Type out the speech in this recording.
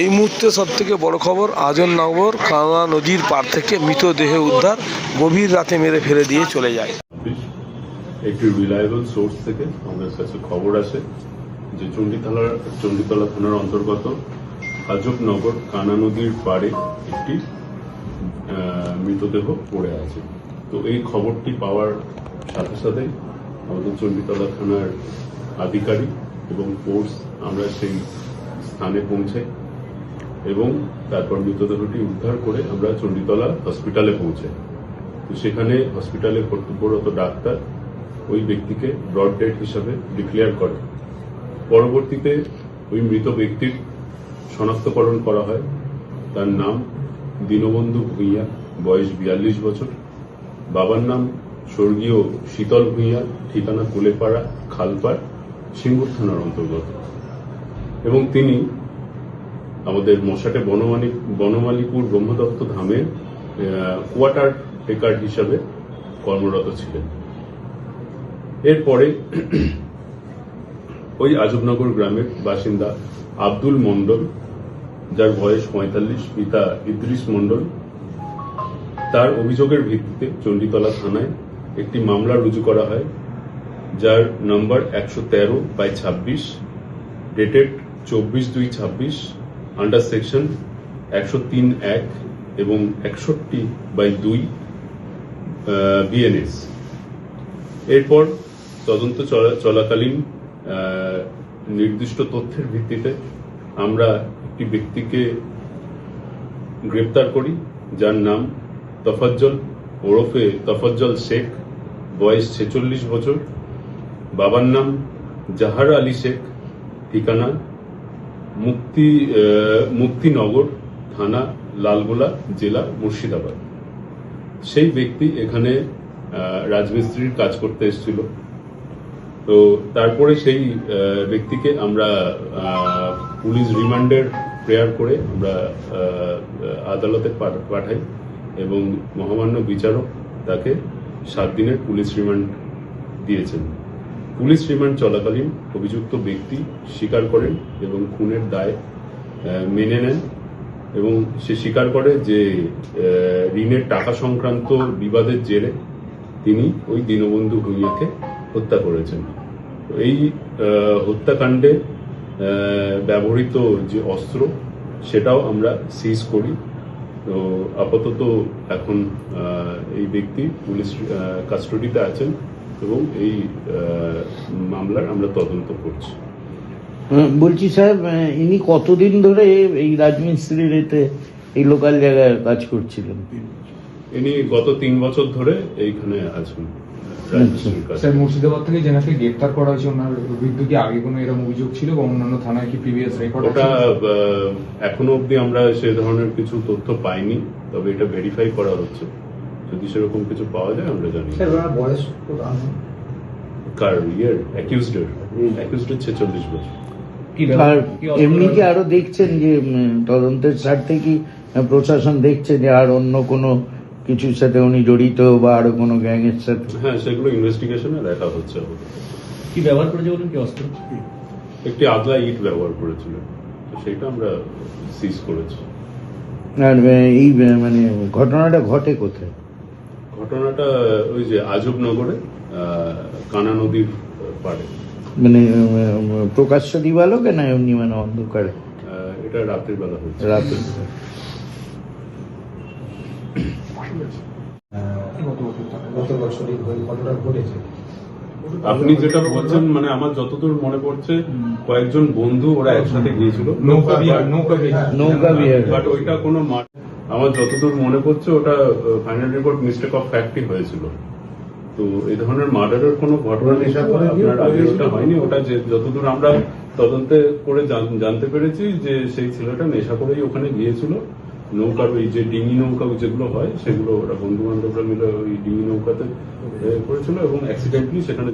এই মুহূর্তে সবথেকে বড় খবর, আজমনগর কানা নদীর পার থেকে মৃতদেহ উদ্ধার, গভীর রাতে মেরে ফেলে দিয়ে চলে যায়। একটি রিলায়েবল সোর্স থেকে আমাদের কাছে খবর আসে যে চণ্ডীতলা থানার অন্তর্গত আজমনগর কানা নদীর পাড়ে একটি মৃতদেহ পড়ে আছে। তো এই খবরটি পাওয়ার সাথে সাথে আমাদের চণ্ডীতলা থানার আধিকারিক এবং ফোর্স আমরা সেই স্থানে পৌঁছাই এবং তারপর মৃতদেহটি উদ্ধার করে আমরা চণ্ডীতলা হসপিটালে পৌঁছাই। তো সেখানে হসপিটালে কর্তব্যরত ডাক্তার ওই ব্যক্তিকে ব্রড ডেড হিসাবে ডিক্লেয়ার করে। পরবর্তীতে ওই মৃত ব্যক্তির শনাক্তকরণ করা হয়। তার নাম দীনবন্ধু ভূঁইয়া, বয়স 42 বছর। বাবার নাম স্বর্গীয় শীতল ভূঁইয়া, ঠিকানা কোলেপাড়া, খালপাড়, সিঙ্গুর থানার অন্তর্গত। এবং তিনি আমাদের মশাটে বনমালীপুর ব্রহ্মদত্ত ধামে কোয়ার্টার টেকার হিসাবে কর্মরত ছিলেন। এরপরে ওই আজমনগর গ্রামের বাসিন্দা আব্দুল মণ্ডল, যার বয়স 45, পিতা ইদ্রিস মণ্ডল, তার অভিযোগের ভিত্তিতে চণ্ডীতলা থানায় একটি মামলা রুজু করা হয়, যার নম্বর 113/26, ডেটেড 24/2/26, আন্ডার সেকশন 103(1) এবং 61/2 বিএনএস। এরপর তদন্ত চলাকালীন নির্দিষ্ট তথ্যের ভিত্তিতে আমরা একটি ব্যক্তিকে গ্রেপ্তার করি, যার নাম তফাজ্জল ওরফে তফাজ্জল শেখ, বয়স 46 বছর। বাবার নাম জাহার আলী শেখ, ঠিকানা মুক্তিনগর থানা, লালগোলা, জেলা মুর্শিদাবাদ। সেই ব্যক্তি এখানে রাজমিস্ত্রির কাজ করতে এসেছিল। তো তারপরে সেই ব্যক্তিকে আমরা পুলিশ রিমান্ডের প্রেয়ার করে আমরা আদালতে পাঠাই এবং মহামান্য বিচারক তাকে 7 দিনের পুলিশ রিমান্ড দিয়েছেন। পুলিশ রিমান্ড চলাকালীন অভিযুক্ত ব্যক্তি স্বীকার করেন এবং খুনের দায় মেনে নেন এবং সে স্বীকার করে যে ঋণের টাকা সংক্রান্ত বিবাদের জেরে তিনি ওই দীনবন্ধু ভূঁইয়াকে হত্যা করেছেন। এই হত্যাকাণ্ডে ব্যবহৃত যে অস্ত্র সেটাও আমরা সিজ করি। তো আপাতত এখন এই ব্যক্তি পুলিশ কাস্টডিতে আছেন এবং এই মামলার আমরা তদন্ত করছি। বলছি সাহেব, ইনি কতদিন ধরে এই রাজমিস্ত্রির এতে এই লোকাল জায়গায় কাজ করছিলেন? ইনি গত 3 বছর ধরে এইখানে আছেন। স্যার, মুর্শিদাবাদ থেকে যেনাকে গ্রেপ্তার করা হয়েছে ওনার বিরুদ্ধে কি আগে কোনো এরকম অভিযোগ ছিল বা অন্যান্য থানায় কি প্রিভিয়াস রেকর্ড? ওটা এখনো অবধি আমরা সে ধরনের কিছু তথ্য পাইনি, তবে এটা ভেরিফাই করা হচ্ছে। যদি সেরকম কিছু পাওয়া যায় আমরা জানি। বয়স কার অ্যাকিউজডের 46 বছর। আর এমনি কি আরো দেখছেন যে তদন্তের স্বার্থে কি প্রশাসন দেখছে যে আর অন্য কোনো কিছুর সাথে উনি জড়িত বা আরো কোনো গ্যাং এর সাথে? হ্যাঁ, সেগুলো ইনভেস্টিগেশনে দেখা হচ্ছে। কি ব্যবহার করেছে বলুন, কি অস্ত্র? একটি আগলা ইট ব্যবহার করেছিল, তো সেটা আমরা সিজ করেছি। আর এই মানে ঘটনাটা ঘটে কোথায়? ঘটনাটা ওই যে আজমনগরে কানা নদীর পাড়ে। মানে প্রকাশ্য দিবালোকে না এমনি মানে অন্ধকারে? এটা রাতের বেলা হচ্ছে। রাতের আপনি যেটা বলছেন, মানে আমার যতদূর মনে পড়ছে কয়েকজন বন্ধু ওরা একসাথে গিয়েছিল নৌকা বিহার। বাট ওইটা কোনো আমার যতদূর মনে পড়ছে ওটা ফাইনাল রিপোর্ট মিস্টেক অফ ফ্যাক্টই হয়েছিল। তো এই ধরনের মার্ডারের কোনো ঘটনা আপনার আগে ওটা হয়নি। ওটা যে যতদূর আমরা তদন্তে করে জানতে পেরেছি যে সেই ছেলেটা নেশা করেই ওখানে গিয়েছিল। নৌকার ওই যে ডিঙি নৌকা যেগুলো হয় সেগুলো ওরা বন্ধু বান্ধবরা মিলে ওই ডিঙি নৌকাতে করেছিল এবং অ্যাক্সিডেন্টলি সেখানে